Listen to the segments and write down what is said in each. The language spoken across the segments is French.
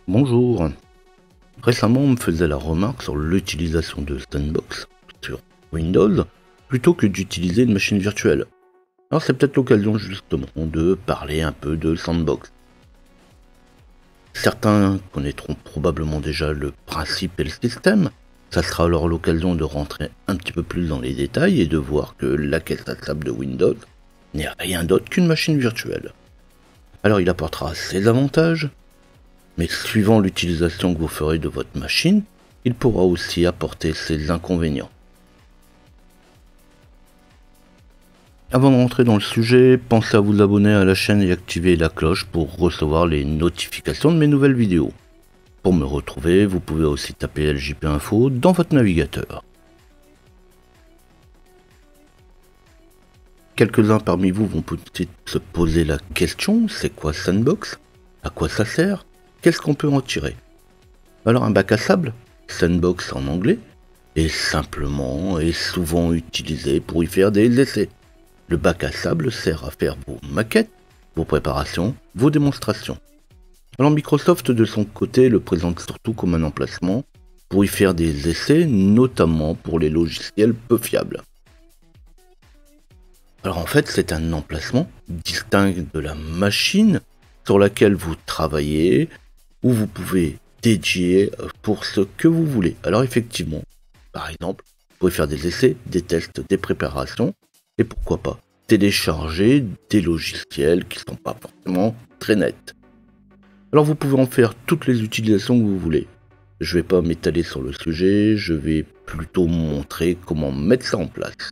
Bonjour. Récemment, on me faisait la remarque sur l'utilisation de Sandbox sur Windows plutôt que d'utiliser une machine virtuelle. Alors c'est peut-être l'occasion justement de parler un peu de Sandbox. Certains connaîtront probablement déjà le principe et le système. Ça sera alors l'occasion de rentrer un petit peu plus dans les détails et de voir que la caisse à sable de Windows n'est rien d'autre qu'une machine virtuelle. Alors il apportera ses avantages, mais suivant l'utilisation que vous ferez de votre machine, il pourra aussi apporter ses inconvénients. Avant de rentrer dans le sujet, pensez à vous abonner à la chaîne et activer la cloche pour recevoir les notifications de mes nouvelles vidéos. Pour me retrouver, vous pouvez aussi taper LJP Info dans votre navigateur. Quelques-uns parmi vous vont peut-être se poser la question, c'est quoi Sandbox? À quoi ça sert? Qu'est-ce qu'on peut en tirer? Alors un bac à sable, Sandbox en anglais, est simplement et souvent utilisé pour y faire des essais. Le bac à sable sert à faire vos maquettes, vos préparations, vos démonstrations. Alors Microsoft de son côté le présente surtout comme un emplacement pour y faire des essais, notamment pour les logiciels peu fiables. Alors en fait c'est un emplacement distinct de la machine sur laquelle vous travaillez, où vous pouvez dédier pour ce que vous voulez. Alors effectivement, par exemple, vous pouvez faire des essais, des tests, des préparations, et pourquoi pas télécharger des logiciels qui ne sont pas forcément très nets. Alors vous pouvez en faire toutes les utilisations que vous voulez. Je ne vais pas m'étaler sur le sujet, je vais plutôt montrer comment mettre ça en place.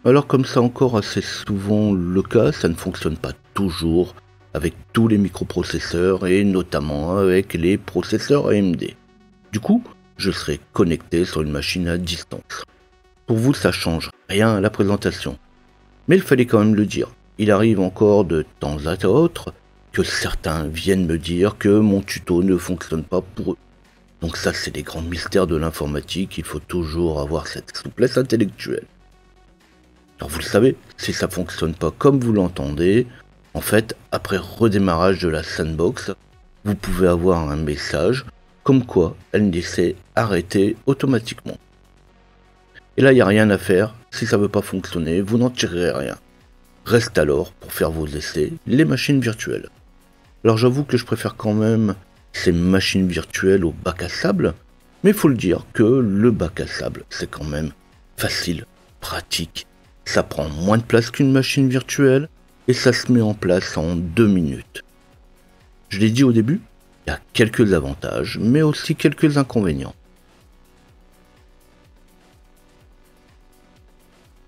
Alors comme c'est encore assez souvent le cas, ça ne fonctionne pas toujours avec tous les microprocesseurs et notamment avec les processeurs AMD. Du coup, je serai connecté sur une machine à distance. Pour vous, ça change rien à la présentation. Mais il fallait quand même le dire. Il arrive encore de temps à autre que certains viennent me dire que mon tuto ne fonctionne pas pour eux. Donc ça, c'est les grands mystères de l'informatique, il faut toujours avoir cette souplesse intellectuelle. Alors vous le savez, si ça fonctionne pas comme vous l'entendez, en fait, après redémarrage de la sandbox, vous pouvez avoir un message comme quoi elle s'est arrêtée automatiquement. Et là, il n'y a rien à faire, si ça ne veut pas fonctionner, vous n'en tirerez rien. Reste alors, pour faire vos essais, les machines virtuelles. Alors j'avoue que je préfère quand même ces machines virtuelles au bac à sable, mais il faut le dire que le bac à sable, c'est quand même facile, pratique, ça prend moins de place qu'une machine virtuelle, et ça se met en place en 2 minutes. Je l'ai dit au début, il y a quelques avantages, mais aussi quelques inconvénients.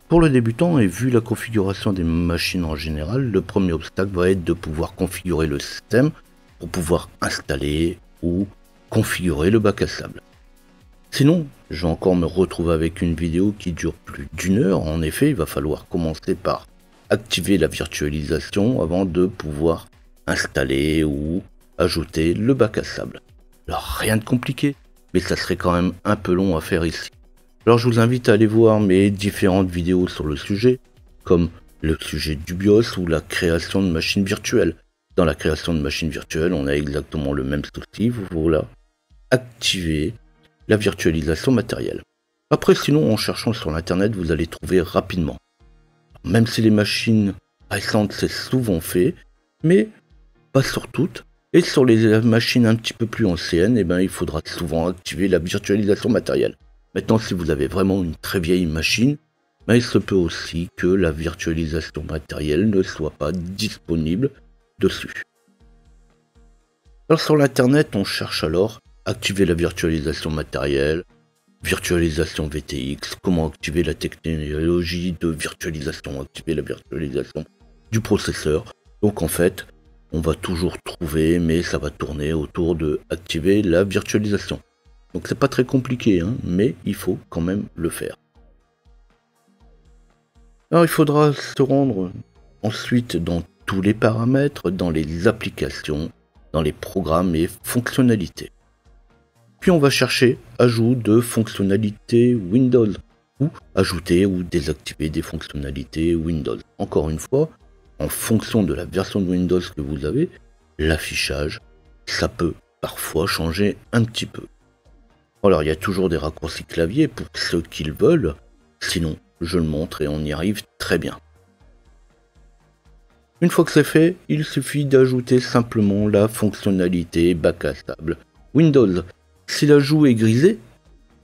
Pour le débutant et vu la configuration des machines en général, le premier obstacle va être de pouvoir configurer le système pour pouvoir installer ou configurer le bac à sable. Sinon, je vais encore me retrouver avec une vidéo qui dure plus d'1 heure. En effet, il va falloir commencer par activer la virtualisation avant de pouvoir installer ou ajouter le bac à sable. Alors rien de compliqué, mais ça serait quand même un peu long à faire ici. Alors je vous invite à aller voir mes différentes vidéos sur le sujet, comme le sujet du BIOS ou la création de machines virtuelles. Dans la création de machines virtuelles, on a exactement le même souci, voilà, activer la virtualisation matérielle. Après sinon, en cherchant sur l'internet, vous allez trouver rapidement. Même si les machines récentes c'est souvent fait, mais pas sur toutes. Et sur les machines un petit peu plus anciennes, il faudra souvent activer la virtualisation matérielle. Maintenant, si vous avez vraiment une très vieille machine, il se peut aussi que la virtualisation matérielle ne soit pas disponible dessus. Alors sur l'internet, on cherche alors activer la virtualisation matérielle, virtualisation VTX, comment activer la technologie de virtualisation, activer la virtualisation du processeur. Donc en fait, on va toujours trouver, mais ça va tourner autour de activer la virtualisation. Donc c'est pas très compliqué, mais il faut quand même le faire. Alors il faudra se rendre ensuite dans tous les paramètres, dans les applications, dans les programmes et fonctionnalités. Puis on va chercher ajout de fonctionnalités Windows ou ajouter ou désactiver des fonctionnalités Windows. Encore une fois, en fonction de la version de Windows que vous avez, l'affichage, ça peut parfois changer un petit peu. Alors il y a toujours des raccourcis clavier pour ceux qui le veulent, sinon je le montre et on y arrive très bien. Une fois que c'est fait, il suffit d'ajouter simplement la fonctionnalité bac à sable Windows. Si l'ajout est grisé,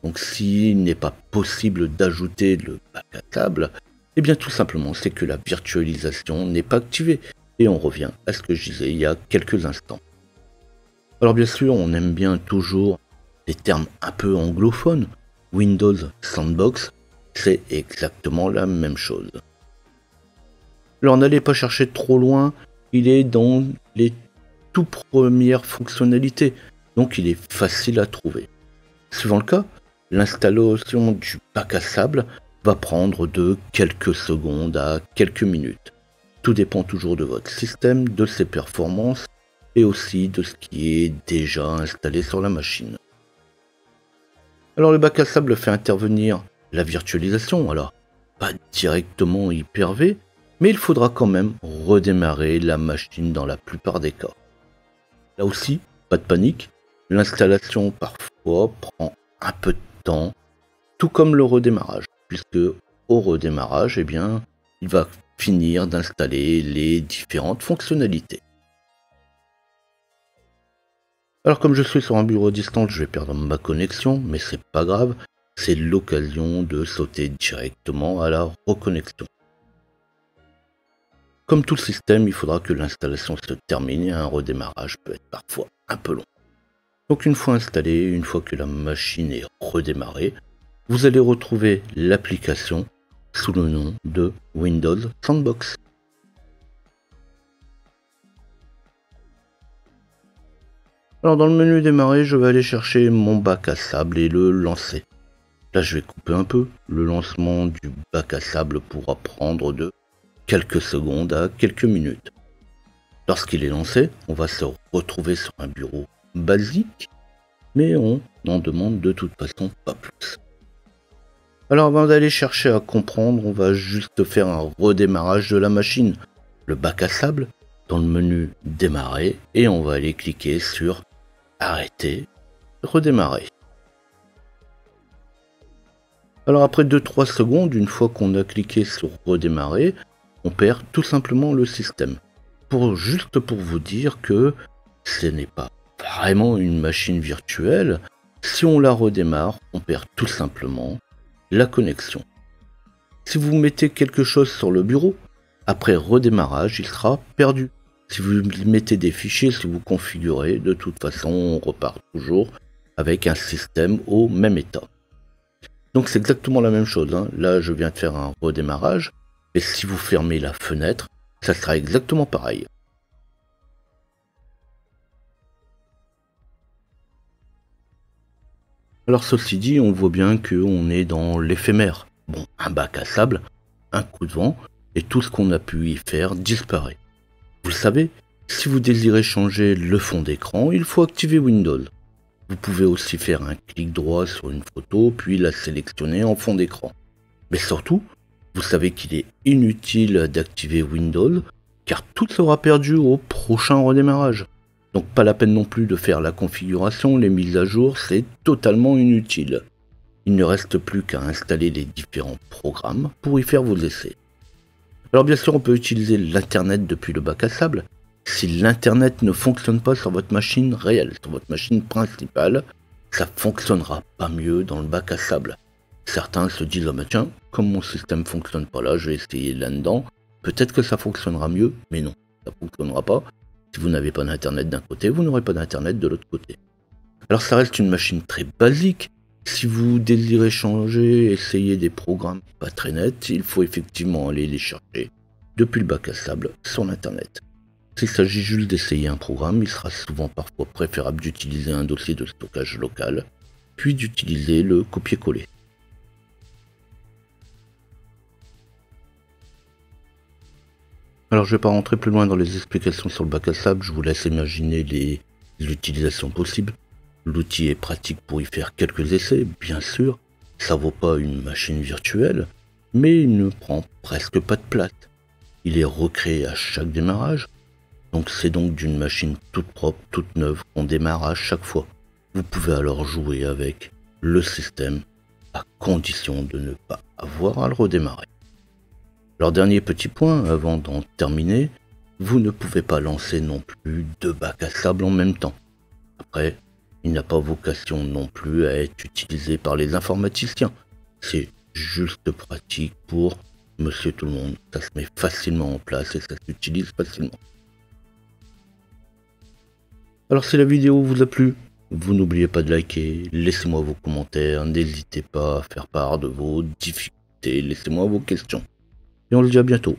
donc s'il n'est pas possible d'ajouter le bac à sable, eh bien tout simplement c'est que la virtualisation n'est pas activée. Et on revient à ce que je disais il y a quelques instants. Alors bien sûr, on aime bien toujours des termes un peu anglophones. Windows Sandbox, c'est exactement la même chose. Alors n'allez pas chercher trop loin, il est dans les tout premières fonctionnalités, donc il est facile à trouver. Suivant le cas, l'installation du bac à sable va prendre de quelques secondes à quelques minutes. Tout dépend toujours de votre système, de ses performances et aussi de ce qui est déjà installé sur la machine. Alors le bac à sable fait intervenir la virtualisation, alors pas directement Hyper-V, mais il faudra quand même redémarrer la machine dans la plupart des cas. Là aussi, pas de panique, l'installation parfois prend un peu de temps, tout comme le redémarrage, puisque au redémarrage, eh bien, il va finir d'installer les différentes fonctionnalités. Alors comme je suis sur un bureau distant, je vais perdre ma connexion, mais c'est pas grave, c'est l'occasion de sauter directement à la reconnexion. Comme tout le système, il faudra que l'installation se termine et un redémarrage peut être parfois un peu long. Donc une fois installé, une fois que la machine est redémarrée, vous allez retrouver l'application sous le nom de Windows Sandbox. Alors dans le menu démarrer, je vais aller chercher mon bac à sable et le lancer. Là je vais couper un peu, le lancement du bac à sable pourra prendre de quelques secondes à quelques minutes. Lorsqu'il est lancé, on va se retrouver sur un bureau basique, mais on n'en demande de toute façon pas plus. Alors avant d'aller chercher à comprendre, on va juste faire un redémarrage de la machine, le bac à sable, dans le menu démarrer, et on va aller cliquer sur arrêter, redémarrer. Alors après 2-3 secondes, une fois qu'on a cliqué sur redémarrer, on perd tout simplement le système. Juste pour vous dire que ce n'est pas vraiment une machine virtuelle, si on la redémarre, on perd tout simplement la connexion. Si vous mettez quelque chose sur le bureau, après redémarrage, il sera perdu. Si vous mettez des fichiers, si vous configurez, de toute façon, on repart toujours avec un système au même état. Donc c'est exactement la même chose, hein. Là, je viens de faire un redémarrage, et si vous fermez la fenêtre, ça sera exactement pareil. Alors ceci dit, on voit bien qu'on est dans l'éphémère. Bon, un bac à sable, un coup de vent, et tout ce qu'on a pu y faire disparaît. Vous le savez, si vous désirez changer le fond d'écran, il faut activer Windows. Vous pouvez aussi faire un clic droit sur une photo, puis la sélectionner en fond d'écran. Mais surtout, vous savez qu'il est inutile d'activer Windows, car tout sera perdu au prochain redémarrage. Donc pas la peine non plus de faire la configuration, les mises à jour, c'est totalement inutile. Il ne reste plus qu'à installer les différents programmes pour y faire vos essais. Alors bien sûr, on peut utiliser l'internet depuis le bac à sable. Si l'internet ne fonctionne pas sur votre machine réelle, sur votre machine principale, ça fonctionnera pas mieux dans le bac à sable. Certains se disent, ah bah tiens, comme mon système fonctionne pas là, je vais essayer là-dedans. Peut-être que ça fonctionnera mieux, mais non, ça fonctionnera pas. Si vous n'avez pas d'internet d'un côté, vous n'aurez pas d'internet de l'autre côté. Alors ça reste une machine très basique. Si vous désirez changer, essayer des programmes pas très nets, il faut effectivement aller les chercher depuis le bac à sable sur l'internet. S'il s'agit juste d'essayer un programme, il sera souvent parfois préférable d'utiliser un dossier de stockage local, puis d'utiliser le copier-coller. Alors je ne vais pas rentrer plus loin dans les explications sur le bac à sable, je vous laisse imaginer les utilisations possibles. L'outil est pratique pour y faire quelques essais, bien sûr, ça vaut pas une machine virtuelle, mais il ne prend presque pas de place. il est recréé à chaque démarrage. Donc c'est donc d'une machine toute propre, toute neuve qu'on démarre à chaque fois. Vous pouvez alors jouer avec le système à condition de ne pas avoir à le redémarrer. Alors dernier petit point avant d'en terminer, vous ne pouvez pas lancer non plus 2 bacs à sable en même temps. Après, il n'a pas vocation non plus à être utilisé par les informaticiens. C'est juste pratique pour monsieur tout le monde. Ça se met facilement en place et ça s'utilise facilement. Alors si la vidéo vous a plu, vous n'oubliez pas de liker, laissez-moi vos commentaires, n'hésitez pas à faire part de vos difficultés, laissez-moi vos questions. Et on se dit à bientôt.